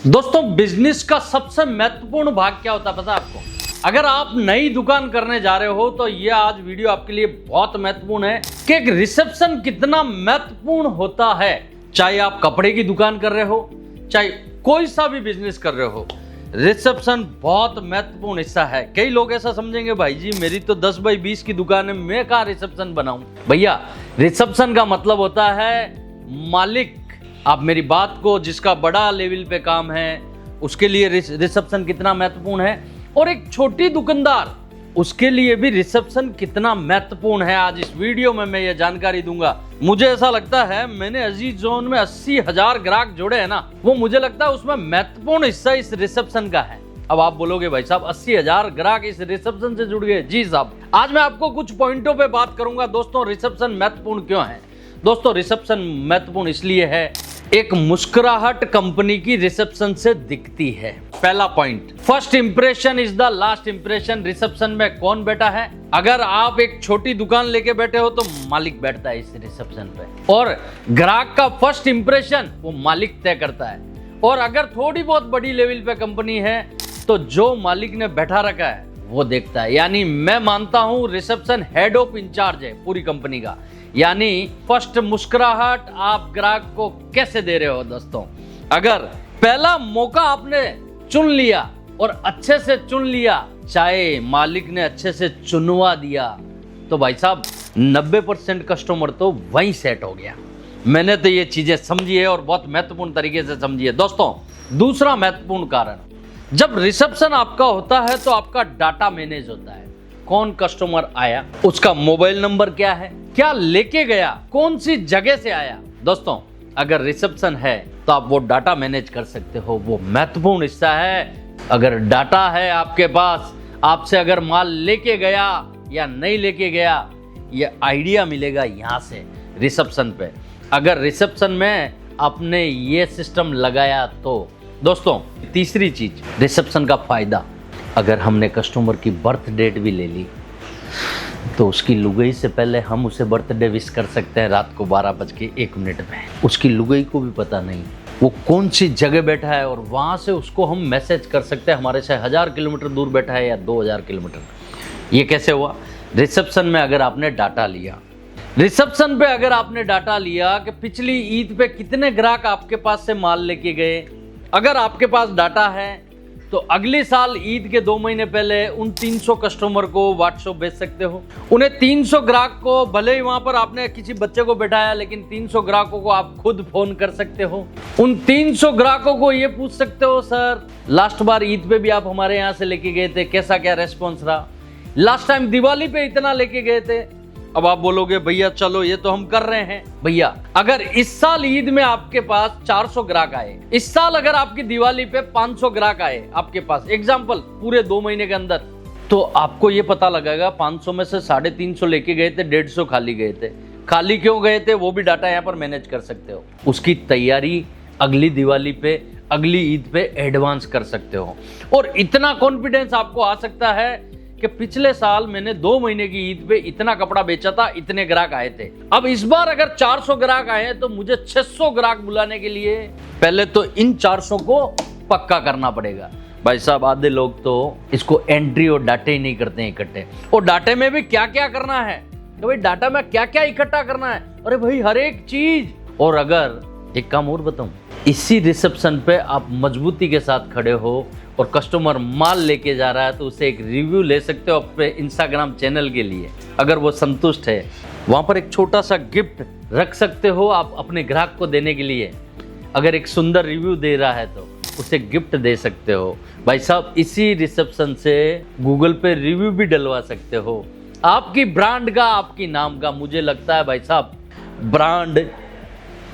दोस्तों, बिजनेस का सबसे महत्वपूर्ण भाग क्या होता है पता है आपको? अगर आप नई दुकान करने जा रहे हो तो ये आज वीडियो आपके लिए बहुत महत्वपूर्ण है कि एक रिसेप्शन कितना महत्वपूर्ण होता है। चाहे आप कपड़े की दुकान कर रहे हो, चाहे कोई सा भी बिजनेस कर रहे हो, रिसेप्शन बहुत महत्वपूर्ण हिस्सा है। कई लोग ऐसा समझेंगे, भाई जी मेरी तो 10 बाई 20 की दुकान है, मैं कहाँ रिसेप्शन बनाऊं? भैया, रिसेप्शन का मतलब होता है मालिक। आप मेरी बात को, जिसका बड़ा लेवल पे काम है उसके लिए रिसेप्शन कितना महत्वपूर्ण है, और एक छोटी दुकानदार उसके लिए भी रिसेप्शन कितना महत्वपूर्ण है, आज इस वीडियो में मैं ये जानकारी दूंगा। मुझे ऐसा लगता है मैंने अजीज जोन में 80,000 ग्राहक जोड़े हैं ना, वो मुझे लगता है उसमें महत्वपूर्ण हिस्सा इस रिसेप्शन का है। अब आप बोलोगे भाई साहब 80,000 ग्राहक इस रिसेप्शन से जुड़ गए। जी साहब, आज मैं आपको कुछ पॉइंटों पे बात करूंगा। दोस्तों, रिसेप्शन महत्वपूर्ण क्यों है? दोस्तों, रिसेप्शन महत्वपूर्ण इसलिए है, एक मुस्कुराहट कंपनी की रिसेप्शन से दिखती है। पहला point, first impression is the last impression. Reception में कौन बैठा है? अगर आप एक छोटी दुकान लेके बैठे हो तो मालिक बैठता है इस रिसेप्शन पे, और ग्राहक का फर्स्ट इंप्रेशन वो मालिक तय करता है। और अगर थोड़ी बहुत बड़ी लेवल पे कंपनी है तो जो मालिक ने बैठा रखा है वो देखता है। यानी मैं मानता हूं रिसेप्शन हेड ऑफ इंचार्ज है पूरी कंपनी का। यानी फर्स्ट मुस्कुराहट आप ग्राहक को कैसे दे रहे हो? दोस्तों, अगर पहला मौका आपने चुन लिया और अच्छे से चुन लिया, चाहे मालिक ने अच्छे से चुनवा दिया, तो भाई साहब 90% कस्टमर तो वहीं सेट हो गया। मैंने तो ये चीजें समझी है और बहुत महत्वपूर्ण तरीके से समझी है। दोस्तों, दूसरा महत्वपूर्ण कारण, जब रिसेप्शन आपका होता है तो आपका डाटा मैनेज होता है। कौन कस्टमर आया, उसका मोबाइल नंबर क्या है, क्या लेके गया, कौन सी जगह से आया। दोस्तों, अगर रिसेप्शन है तो आप वो डाटा मैनेज कर सकते हो, वो महत्वपूर्ण हिस्सा है। अगर डाटा है आपके पास, आपसे अगर माल लेके गया या नहीं लेके गया, ये आइडिया मिलेगा यहाँ से रिसेप्शन पे। अगर रिसेप्शन में आपने ये सिस्टम लगाया तो। दोस्तों, तीसरी चीज, रिसेप्शन का फायदा, अगर हमने कस्टमर की बर्थ डेट भी ले ली तो उसकी लुगाई से पहले हम उसे बर्थडे विश कर सकते हैं रात को 12:01 में। उसकी लुगाई को भी पता नहीं वो कौन सी जगह बैठा है, और वहाँ से उसको हम मैसेज कर सकते हैं हमारे से 1000 किलोमीटर दूर बैठा है या 2000 किलोमीटर। ये कैसे हुआ? रिसेप्शन में अगर आपने डाटा लिया, रिसेप्शन पे अगर आपने डाटा लिया कि पिछली ईद पे कितने ग्राहक आपके पास से माल लेके गए, अगर आपके पास डाटा है तो अगले साल ईद के 2 महीने पहले उन 300 कस्टमर को व्हाट्सएप भेज सकते हो। उन्हें 300 ग्राहक को, भले ही वहां पर आपने किसी बच्चे को बैठाया, लेकिन 300 ग्राहकों को आप खुद फोन कर सकते हो। उन 300 ग्राहकों को ये पूछ सकते हो, सर लास्ट बार ईद पे भी आप हमारे यहाँ से लेके गए थे, कैसा क्या रेस्पॉन्स रहा? लास्ट टाइम दिवाली पे इतना लेके गए थे। अब आप बोलोगे भैया चलो ये तो हम कर रहे हैं। भैया, अगर इस साल ईद में आपके पास 400 ग्राहक आए, इस साल अगर आपकी दिवाली पे 500 ग्राहक आए आपके पास, एग्जांपल पूरे 2 महीने के अंदर, तो आपको ये पता लगेगा 500 में से 350 लेके गए थे, 150 खाली गए थे। खाली क्यों गए थे वो भी डाटा यहाँ पर मैनेज कर सकते हो। उसकी तैयारी अगली दिवाली पे, अगली ईद पे एडवांस कर सकते हो। और इतना कॉन्फिडेंस आपको आ सकता है कि पिछले साल मैंने 2 महीने की ईद पे इतना कपड़ा बेचा था, इतने ग्राहक आए थे। अब इस बार अगर 400 ग्राहक आए हैं तो मुझे 600 ग्राहक बुलाने के लिए पहले तो इन 400 को पक्का करना पड़ेगा। भाई साहब, आधे लोग तो इसको एंट्री और डाटे ही नहीं करते हैं इकट्ठे। और डाटे में भी क्या क्या करना है, तो भाई डाटा में क्या क्या इकट्ठा करना है, अरे भाई हर एक चीज। और अगर एक काम और बताऊं, इसी रिसेप्शन पे आप मजबूती के साथ खड़े हो और कस्टमर माल लेके जा रहा है तो उसे एक रिव्यू ले सकते हो अपने इंस्टाग्राम चैनल के लिए। अगर वो संतुष्ट है, वहां पर एक छोटा सा गिफ्ट रख सकते हो आप अपने ग्राहक को देने के लिए। अगर एक सुंदर रिव्यू दे रहा है तो उसे गिफ्ट दे सकते हो। भाई साहब, इसी रिसेप्शन से गूगल पे रिव्यू भी डलवा सकते हो आपकी ब्रांड का, आपकी नाम का। मुझे लगता है भाई साहब, ब्रांड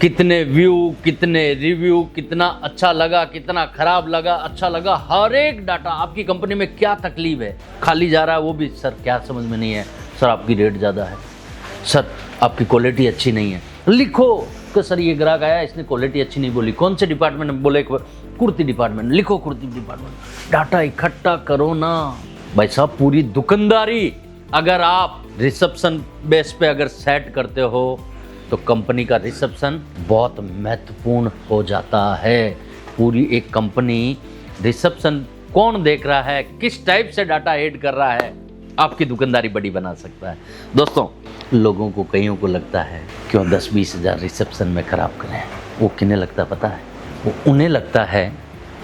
कितने व्यू, कितने रिव्यू, कितना अच्छा लगा, कितना खराब लगा, अच्छा लगा, हर एक डाटा, आपकी कंपनी में क्या तकलीफ है, खाली जा रहा है वो भी, सर क्या समझ में नहीं है, सर आपकी रेट ज़्यादा है, सर आपकी क्वालिटी अच्छी नहीं है, लिखो कि सर ये ग्राहक आया इसने क्वालिटी अच्छी नहीं बोली, कौन से डिपार्टमेंट में बोले, कुर्ती डिपार्टमेंट, लिखो कुर्ती डिपार्टमेंट। डाटा इकट्ठा करो ना भाई साहब। पूरी दुकानदारी अगर आप रिसेप्शन बेस पे अगर सेट करते हो तो कंपनी का रिसेप्शन बहुत महत्वपूर्ण हो जाता है। पूरी एक कंपनी रिसेप्शन कौन देख रहा है, किस टाइप से डाटा ऐड कर रहा है, आपकी दुकानदारी बड़ी बना सकता है। दोस्तों, लोगों को कईयों को लगता है क्यों 10-20 हज़ार रिसेप्शन में ख़राब करें। वो किन्हें लगता है पता है? वो उन्हें लगता है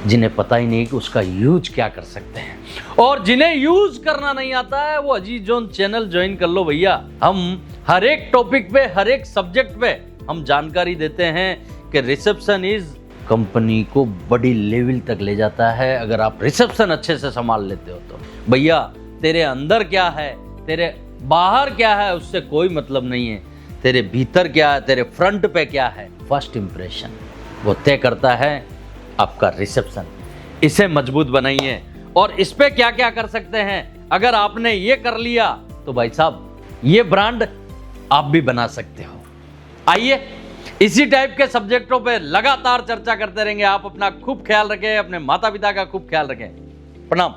जिन्हें पता ही नहीं कि उसका यूज क्या कर सकते हैं। और जिन्हें यूज करना नहीं आता है वो अजीज जोन चैनल ज्वाइन कर लो भैया। हम हर एक टॉपिक पे, हर एक सब्जेक्ट पे हम जानकारी देते हैं कि रिसेप्शन इज कंपनी को बड़ी लेवल तक ले जाता है अगर आप रिसेप्शन अच्छे से संभाल लेते हो तो। भैया, तेरे अंदर क्या है, तेरे बाहर क्या है, उससे कोई मतलब नहीं है। तेरे भीतर क्या है, तेरे फ्रंट पे क्या है, फर्स्ट इंप्रेशन वो तय करता है आपका रिसेप्शन। इसे मजबूत बनाइए। और इस पे क्या क्या कर सकते हैं, अगर आपने ये कर लिया तो भाई साहब ये ब्रांड आप भी बना सकते हो। आइए इसी टाइप के सब्जेक्टों पे लगातार चर्चा करते रहेंगे। आप अपना खूब ख्याल रखें, अपने माता पिता का खूब ख्याल रखें। प्रणाम।